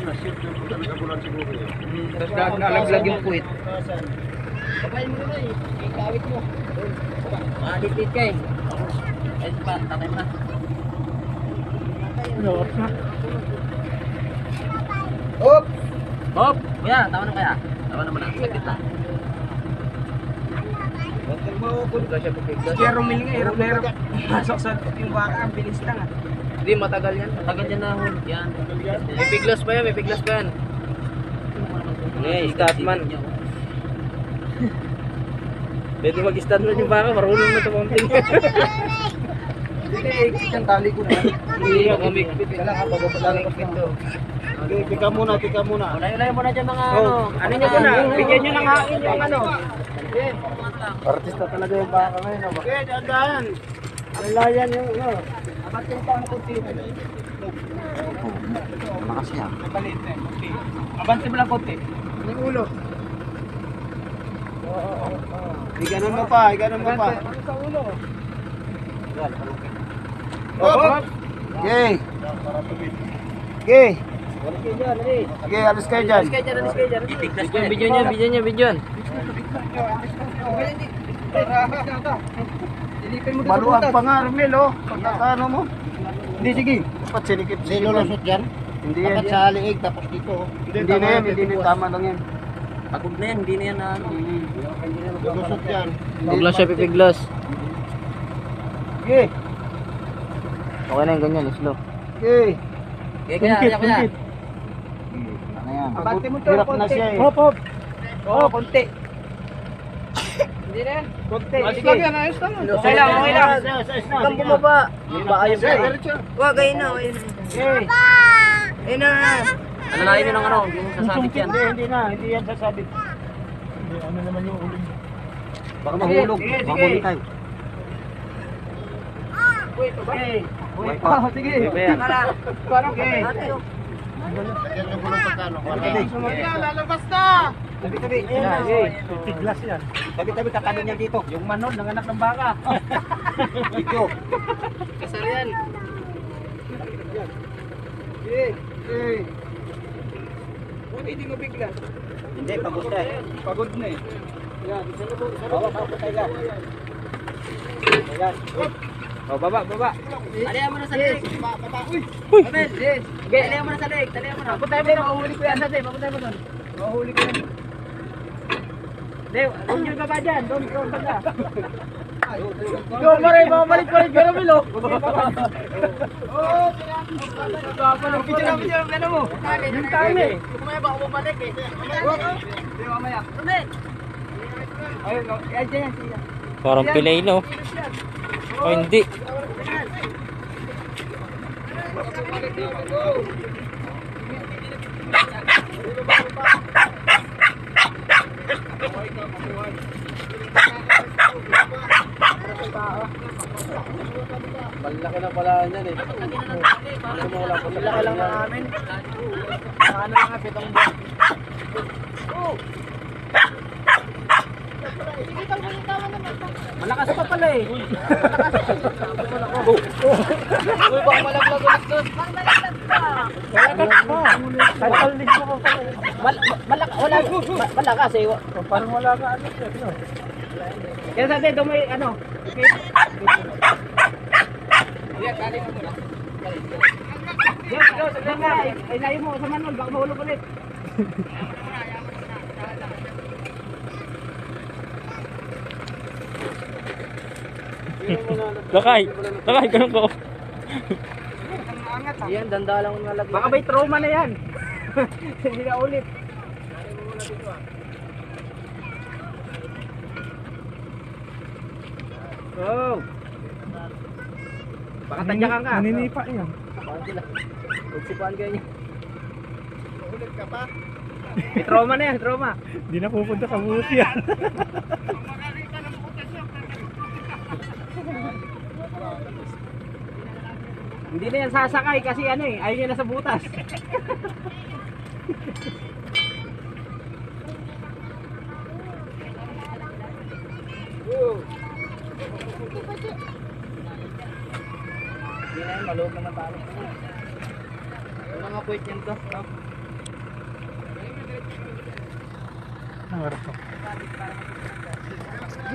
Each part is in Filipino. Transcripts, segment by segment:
na-shoot yung nagkabulan siguro yun. Tapos nalaglag yung puwit. Babayin mo na eh. Ikawit mo. Malitit ka eh. Ay, pa, tatay na. Hop! Hop! Kuya, tawa na kaya. Tawa naman na. Sakit na. Huwag mo kung siya pagkiglas. Kaya rumil nga, hirap na hirap. Masok sa yung baka, ang bilis lang ah. Hindi, matagal yan. Matagal yan na hulog yan. May piglas pa yan, may piglas pa yan. Statman. Pwede mag-statman yung baka, marunong na ito konting. Hindi, ikang tali ko na. Hindi ka kumikbit. Kailangan ka pagpapalang ito. Tika muna, tika muna. Ulayo-layo muna dyan mga ano. Ano nyo muna? Bigyan nyo ng hain yung ano. Artista talaga yung baka ngayon. Okay, dahan-dahan. Ang layan yung ano. Abatin pa ang kunti. Malakas yan. Mabalit na kunti. Abanti mo lang kunti. Yung ulo. Iganon mo pa, iganon mo pa. Ano sa ulo? Hop! Okay. Okay. Dali. Okay, alis kayo dyan. Alis kayo dyan. Ipiglas ka. Video nyo. Maluwag pa nga, Romel, oh. Pagkakano mo? Hindi, sige. Dapat sinikip. Nilulusot dyan? Hindi yan. Dapat sa liig, tapos dito. Hindi na yan, hindi na yan. Tama lang yan. Pagod na yan, hindi na yan na ano. Lulusot dyan. Huwag lang siya pipiglas. Okay. Okay na yung ganyan, slow. Okay. Kaya, kaya. Ano yan? Abante mo to, Hirap na konti. siya eh. Hop. Oo, konti. Hindi na yan. Konti. Sige. Okay lang. Huwag kang bumaba. Baka yung Huwag, ayun na. Okay. Ayun na. Alalayin nyo ng ano, yung sasabit yan. Hindi yan sasabit. Ano naman yung uling? Baka mahulog. Mahuli tayo. Sige. Parang Yan yung gulong pagkano. lalabas na! Tabi-tabi. Tiglas yan. Tabi-tabi kakanin niya dito. Yung manol, nanganak ng baka. Dito. Kasal yan. Buti hindi mo bigla. Hindi, pagod na eh. Pagod na eh. Yan, bawa ka pa tayo. Ayan. Oh, baba. Talihan mo na sa leg. Uy! Abel, talihan mo na sa leg. Talihan mo na. Papuntahin mo na, mahuli ko yan. Papuntahin mo doon. Mahuli ko yan. Leo, huwag nyo baba dyan. Doon baba. Doon, mamalik pa rin. Pero Milo. Oo, picture ano mo? Yung tali. Kumaya ba ako bumalik eh? Hindi, mamaya. Abel! Ayun, yan dyan. Parang pilay no? O hindi. Malaki na pala yan eh. Malaki lang namin. Ano lang nga, 7 buwan. Malakas pa pala eh. Uy, baka malaglag ulit doon. Malaglag pa! Malakas pa. Kalkalis mo ka pala. Malakas eh. Parang wala ka ano siya. Kaya sa dedo may ano. Okay. Yan, kali mo muna. Yes, go. Sagdan nga. Ay, layo mo sa manol. Baka mahulog ulit. Lakay, ganun ko. Yan, danda lang nalaglag. Baka may trauma na yan. Hindi na ulit. Oh. Baka tadyakan ka. Naninipa yan. Utsipan kayo niya. Ulit ka pa? May trauma na yan, trauma. Hindi na pupunta sa busi yan. Hindi na yan sasakay kasi ano eh, ayaw niya na sa butas. Hindi na yan, maluwag naman tayo. Yung mga point yan to.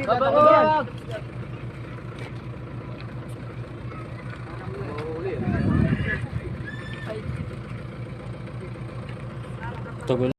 Babawag! Tugon.